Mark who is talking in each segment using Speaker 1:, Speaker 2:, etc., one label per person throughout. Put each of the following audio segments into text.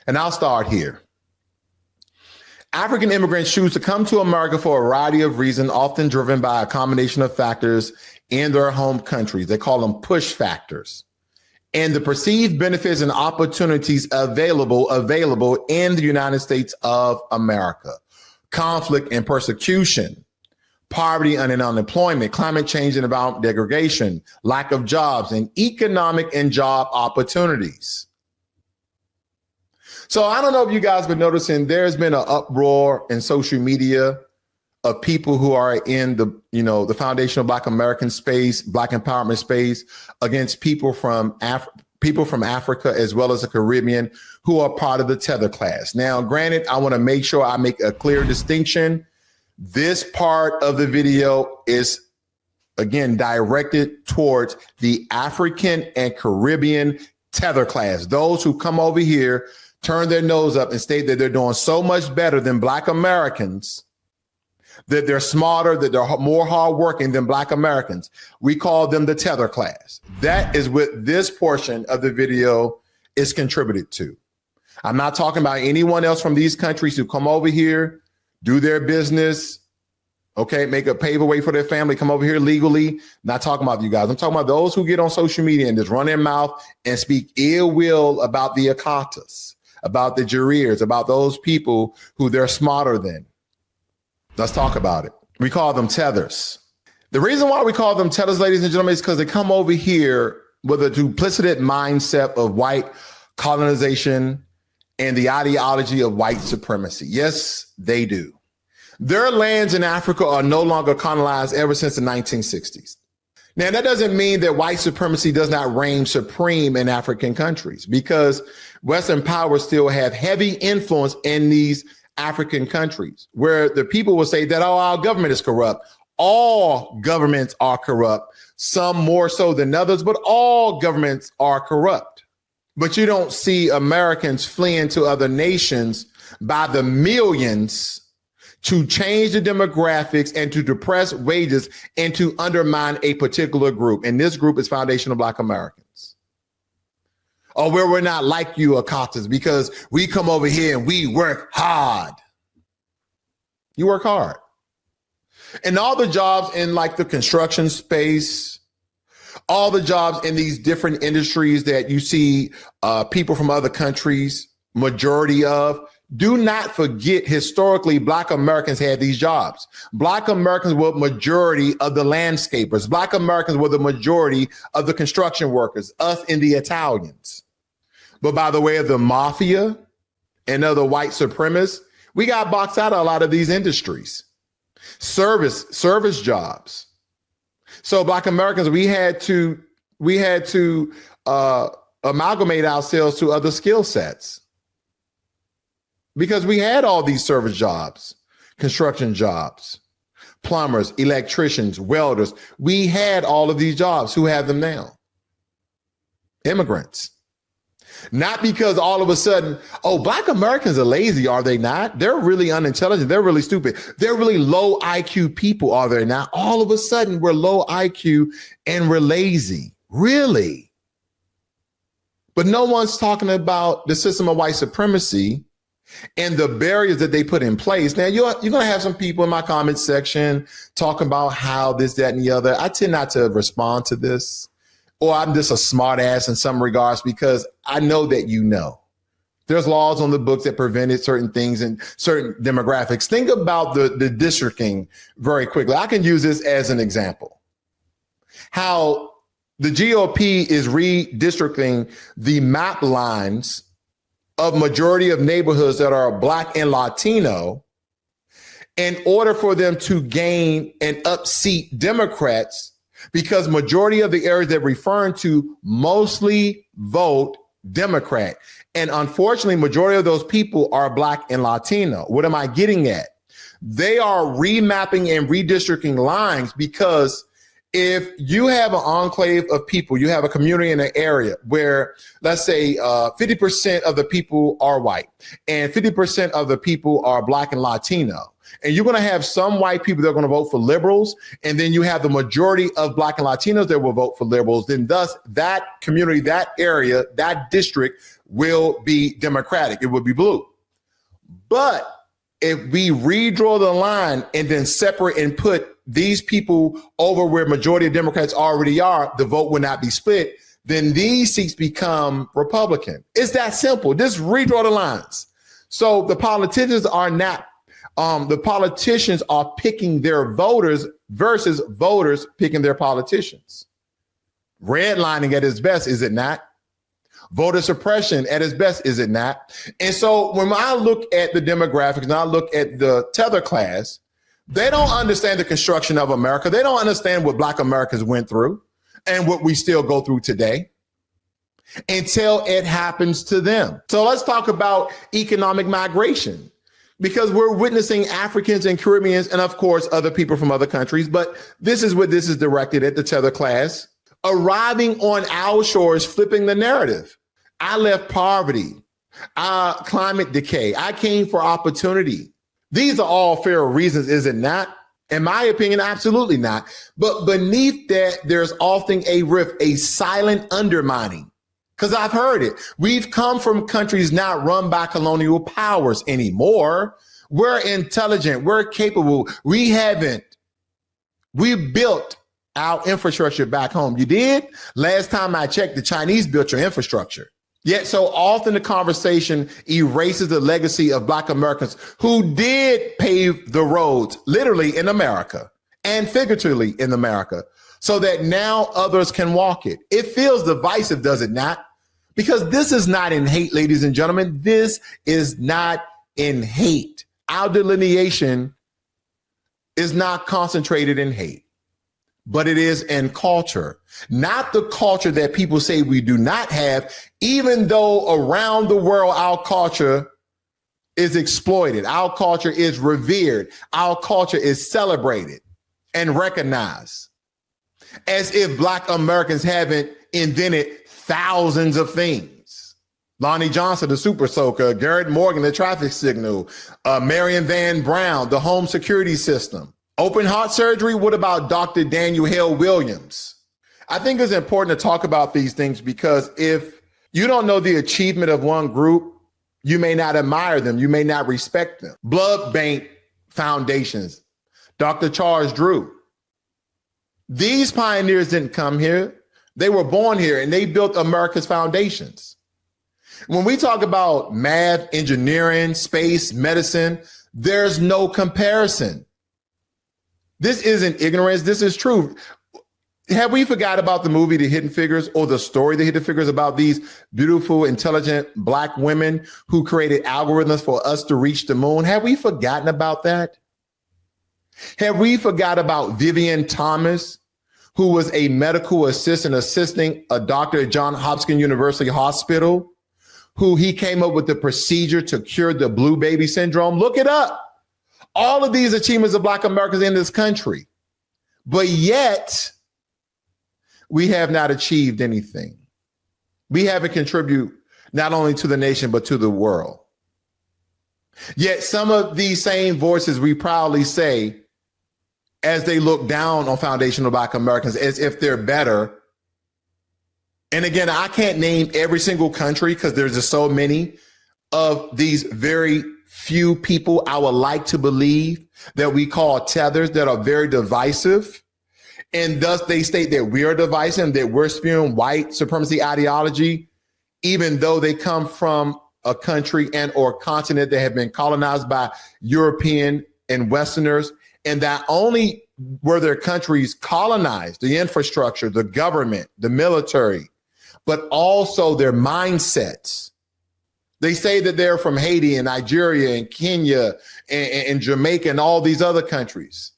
Speaker 1: And I'll start here. African immigrants choose to come to America for a variety of reasons, often driven by a combination of factors in their home countries. They call them push factors. And the perceived benefits and opportunities available in the United States of America. Conflict and persecution, poverty and unemployment, climate change and environmental degradation, lack of jobs, and economic and job opportunities. So I don't know if you guys been noticing, there's been an uproar in social media of people who are in the foundational Black American space, Black empowerment space, against people from Africa as well as the Caribbean who are part of the tether class. Now, granted, I want to make sure I make a clear distinction. This part of the video is, again, directed towards the African and Caribbean tether class, those who come over here, turn their nose up and state that they're doing so much better than Black Americans, that they're smarter, that they're more hardworking than Black Americans. We call them the tether class. That is what this portion of the video is contributed to. I'm not talking about anyone else from these countries who come over here, do their business, okay, pave a way for their family, come over here legally. Not talking about you guys. I'm talking about those who get on social media and just run their mouth and speak ill will about the Akatas, about the Jareers, about those people who they're smarter than. Let's talk about it. We call them tethers. The reason why we call them tethers, ladies and gentlemen, is because they come over here with a duplicity mindset of white colonization and the ideology of white supremacy. Yes, they do. Their lands in Africa are no longer colonized ever since the 1960s. Now, that doesn't mean that white supremacy does not reign supreme in African countries, because Western powers still have heavy influence in these African countries, where the people will say that, oh, our government is corrupt. All governments are corrupt, some more so than others, but all governments are corrupt. But you don't see Americans fleeing to other nations by the millions to change the demographics and to depress wages and to undermine a particular group. And this group is foundational Black Americans. Or where we're not like you, Akatas, because we come over here and we work hard. You work hard. And all the jobs in like the construction space, all the jobs in these different industries that you see people from other countries, majority of, do not forget, historically, Black Americans had these jobs. Black Americans were majority of the landscapers. Black Americans were the majority of the construction workers, us and the Italians. But by the way of the mafia and other white supremacists, we got boxed out of a lot of these industries. Service jobs. So Black Americans, we had to amalgamate ourselves to other skill sets, because we had all these service jobs, construction jobs, plumbers, electricians, welders. We had all of these jobs. Who have them now? Immigrants. Not because all of a sudden, oh, Black Americans are lazy, are they not? They're really unintelligent. They're really stupid. They're really low IQ people, are they not? All of a sudden, we're low IQ and we're lazy. Really? But no one's talking about the system of white supremacy and the barriers that they put in place. Now, you're going to have some people in my comment section talking about how this, that, and the other. I tend not to respond to this, or I'm just a smart ass in some regards, because I know that you know. There's laws on the books that prevented certain things and certain demographics. Think about the districting very quickly. I can use this as an example. How the GOP is redistricting the map lines of majority of neighborhoods that are Black and Latino in order for them to gain and upseat Democrats, because majority of the areas they're referring to mostly vote Democrat. And unfortunately, majority of those people are Black and Latino. What am I getting at? They are remapping and redistricting lines, because if you have an enclave of people, you have a community in an area where, let's say, 50% of the people are white and 50% of the people are Black and Latino, and you're going to have some white people that are going to vote for liberals, and then you have the majority of Black and Latinos that will vote for liberals, then thus that community, that area, that district will be Democratic. It will be blue. But if we redraw the line and then separate and put these people over where majority of Democrats already are, the vote will not be split, then these seats become Republican. It's that simple. Just redraw the lines. So the politicians are not, the politicians are picking their voters versus voters picking their politicians. Redlining at its best, is it not? Voter suppression at its best, is it not? And so when I look at the demographics and I look at the tether class, they don't understand the construction of America. They don't understand what Black Americans went through and what we still go through today until it happens to them. So let's talk about economic migration, because we're witnessing Africans and Caribbeans and, of course, other people from other countries. But this is what this is directed at, the tether class, arriving on our shores, flipping the narrative. I left poverty, climate decay. I came for opportunity. These are all fair reasons, is it not? In my opinion, absolutely not. But beneath that, there's often a rift, a silent undermining. Because I've heard it. We've come from countries not run by colonial powers anymore. We're intelligent. We're capable. We built our infrastructure back home. You did? Last time I checked, the Chinese built your infrastructure. Yet so often the conversation erases the legacy of Black Americans who did pave the roads, literally in America and figuratively in America, so that now others can walk it. It feels divisive, does it not? Because this is not in hate, ladies and gentlemen. This is not in hate. Our delineation is not concentrated in hate, but it is in culture, not the culture that people say we do not have, even though around the world, our culture is exploited. Our culture is revered. Our culture is celebrated and recognized, as if Black Americans haven't invented thousands of things. Lonnie Johnson, the super soaker, Garrett Morgan, the traffic signal, Marion Van Brown, the home security system. Open heart surgery, what about Dr. Daniel Hale Williams? I think it's important to talk about these things because if you don't know the achievement of one group, you may not admire them, you may not respect them. Blood bank foundations, Dr. Charles Drew. These pioneers didn't come here. They were born here and they built America's foundations. When we talk about math, engineering, space, medicine, there's no comparison. This isn't ignorance. This is truth. Have we forgot about the movie The Hidden Figures, or the story The Hidden Figures, about these beautiful, intelligent Black women who created algorithms for us to reach the moon? Have we forgotten about that? Have we forgot about Vivian Thomas, who was a medical assistant assisting a doctor at Johns Hopkins University Hospital, who he came up with the procedure to cure the blue baby syndrome? Look it up. All of these achievements of Black Americans in this country, but yet we have not achieved anything. We haven't contributed not only to the nation, but to the world. Yet some of these same voices we proudly say, as they look down on foundational Black Americans as if they're better. And again, I can't name every single country because there's just so many of these very few people I would like to believe that we call tethers that are very divisive. And thus they state that we are divisive and that we're spewing white supremacy ideology, even though they come from a country and or continent that have been colonized by European and Westerners. And that only were their countries colonized, the infrastructure, the government, the military, but also their mindsets. They say that they're from Haiti and Nigeria and Kenya and Jamaica and all these other countries.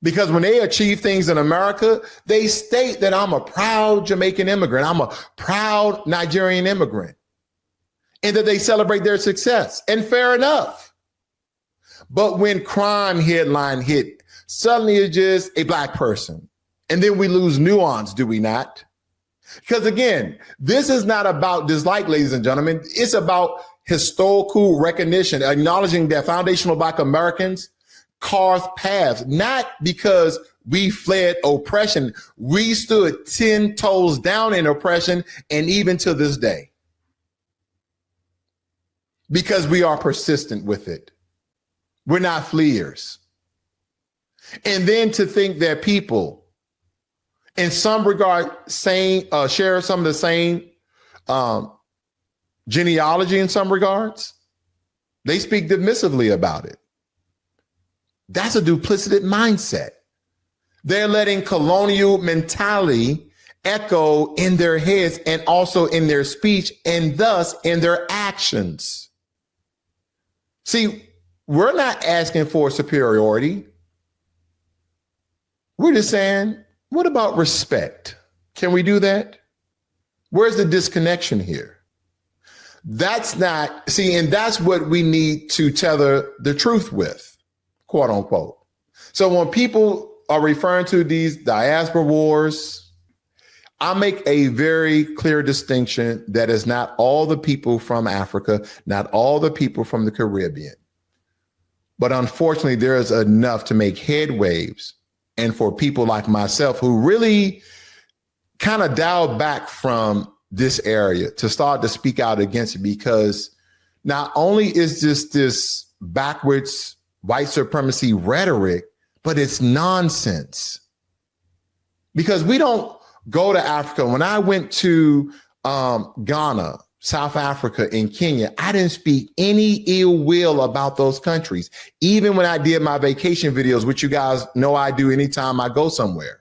Speaker 1: Because when they achieve things in America, they state that I'm a proud Jamaican immigrant. I'm a proud Nigerian immigrant. And that they celebrate their success. And fair enough. But when crime headline hit, suddenly it's just a Black person. And then we lose nuance, do we not? Because again, this is not about dislike, ladies and gentlemen. It's about historical recognition, acknowledging that foundational Black Americans carved paths, not because we fled oppression. We stood 10 toes down in oppression, and even to this day. because we are persistent with it. We're not fleers. And then to think that people, in some regard, share some of the same genealogy in some regards, they speak dismissively about it. That's a duplicity mindset. They're letting colonial mentality echo in their heads and also in their speech and thus in their actions. See, we're not asking for superiority. We're just saying, what about respect? Can we do that? Where's the disconnection here? That's what we need to tether the truth with, quote unquote. So when people are referring to these diaspora wars, I make a very clear distinction that is not all the people from Africa, not all the people from the Caribbean. But unfortunately, there is enough to make head waves. And for people like myself who really kind of dialed back from this area to start to speak out against it, because not only is this backwards white supremacy rhetoric, but it's nonsense. Because we don't go to Africa. When I went to Ghana, South Africa, and Kenya, I didn't speak any ill will about those countries. Even when I did my vacation videos, which you guys know I do anytime I go somewhere.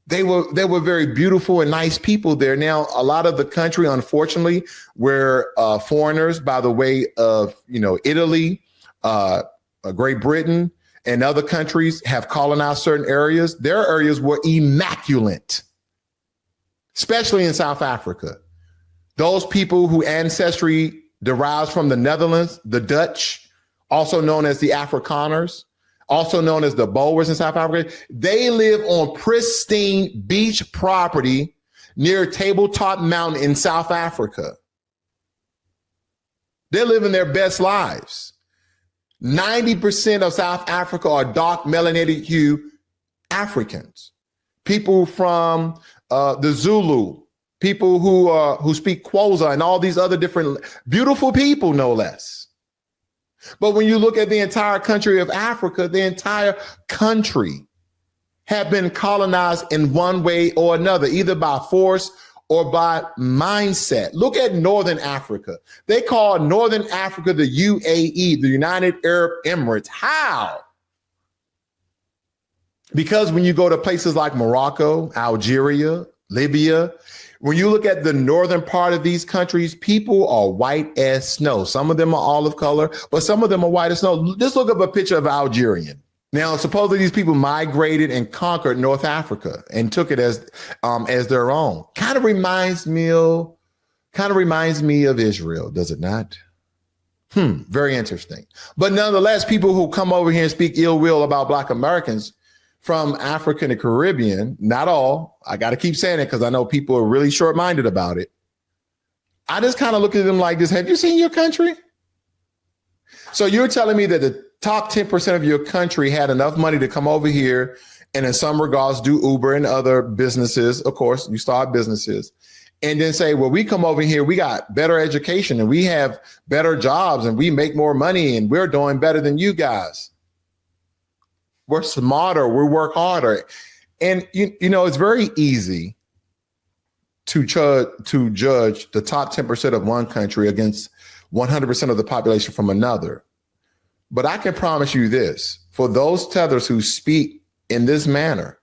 Speaker 1: They were very beautiful and nice people there. Now, a lot of the country, unfortunately, where foreigners, by the way of Italy, Great Britain, and other countries have colonized certain areas, their areas were immaculate, especially in South Africa. Those people whose ancestry derives from the Netherlands, the Dutch, also known as the Afrikaners, also known as the Boers in South Africa, they live on pristine beach property near Tabletop Mountain in South Africa. They're living their best lives. 90% of South Africa are dark melanated hue Africans. People from the Zulu, people who speak Xhosa and all these other different beautiful people, no less. But when you look at the entire country of Africa, the entire country have been colonized in one way or another, either by force or by mindset. Look at Northern Africa. They call Northern Africa the UAE, the United Arab Emirates. How? Because when you go to places like Morocco, Algeria, Libya, when you look at the northern part of these countries, people are white as snow. Some of them are olive color, but some of them are white as snow. Just look up a picture of Algerian. Now, supposedly these people migrated and conquered North Africa and took it as their own. Kind of reminds me of Israel, does it not? Very interesting. But nonetheless, people who come over here and speak ill will about Black Americans from Africa and the Caribbean, not all, I got to keep saying it because I know people are really short-minded about it. I just kind of look at them like this. Have you seen your country? So you're telling me that the top 10% of your country had enough money to come over here and in some regards do Uber and other businesses. Of course, you start businesses and then say, well, we come over here, we got better education and we have better jobs and we make more money and we're doing better than you guys. We're smarter, we work harder. And it's very easy to judge the top 10% of one country against 100% of the population from another. But I can promise you this, for those tethers who speak in this manner,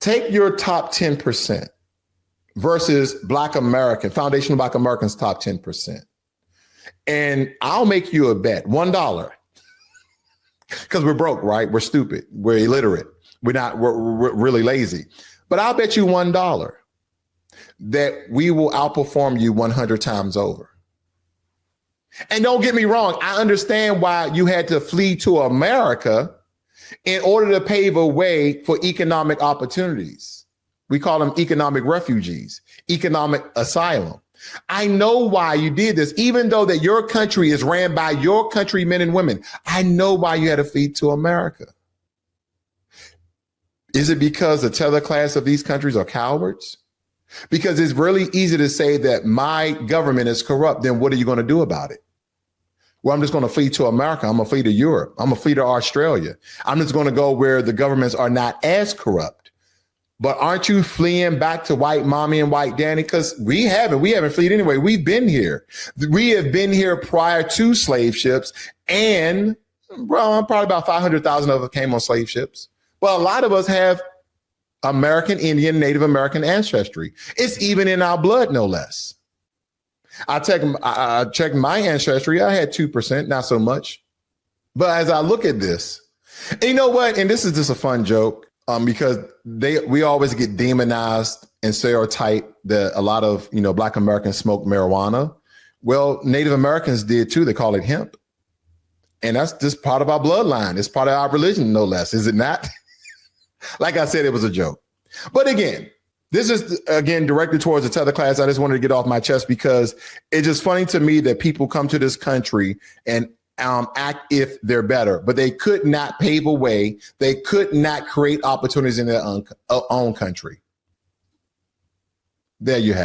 Speaker 1: take your top 10% versus Black American, foundational Black Americans' top 10%. And I'll make you a bet, $1. Because we're broke, right? We're stupid. We're illiterate. We're really lazy. But I'll bet you $1 that we will outperform you 100 times over. And don't get me wrong, I understand why you had to flee to America in order to pave a way for economic opportunities. We call them economic refugees, economic asylum. I know why you did this, even though that your country is ran by your countrymen and women. I know why you had to flee to America. Is it because the tether class of these countries are cowards? Because it's really easy to say that my government is corrupt. Then what are you going to do about it? Well, I'm just going to flee to America. I'm going to flee to Europe. I'm going to flee to Australia. I'm just going to go where the governments are not as corrupt. But aren't you fleeing back to white mommy and white daddy? Because we haven't fled anyway. We've been here. We have been here prior to slave ships. And probably about 500,000 of us came on slave ships. Well, a lot of us have American Indian, Native American ancestry. It's even in our blood, no less. I checked my ancestry. I had 2%, not so much. But as I look at this, and you know what? And this is just a fun joke because we always get demonized and stereotyped that a lot of, Black Americans smoke marijuana. Well, Native Americans did too. They call it hemp. And that's just part of our bloodline. It's part of our religion, no less. Is it not? Like I said, it was a joke. But again, this is, again, directed towards the tether class. I just wanted to get off my chest because it's just funny to me that people come to this country and act if they're better, but they could not pave a way. They could not create opportunities in their own country. There you have it.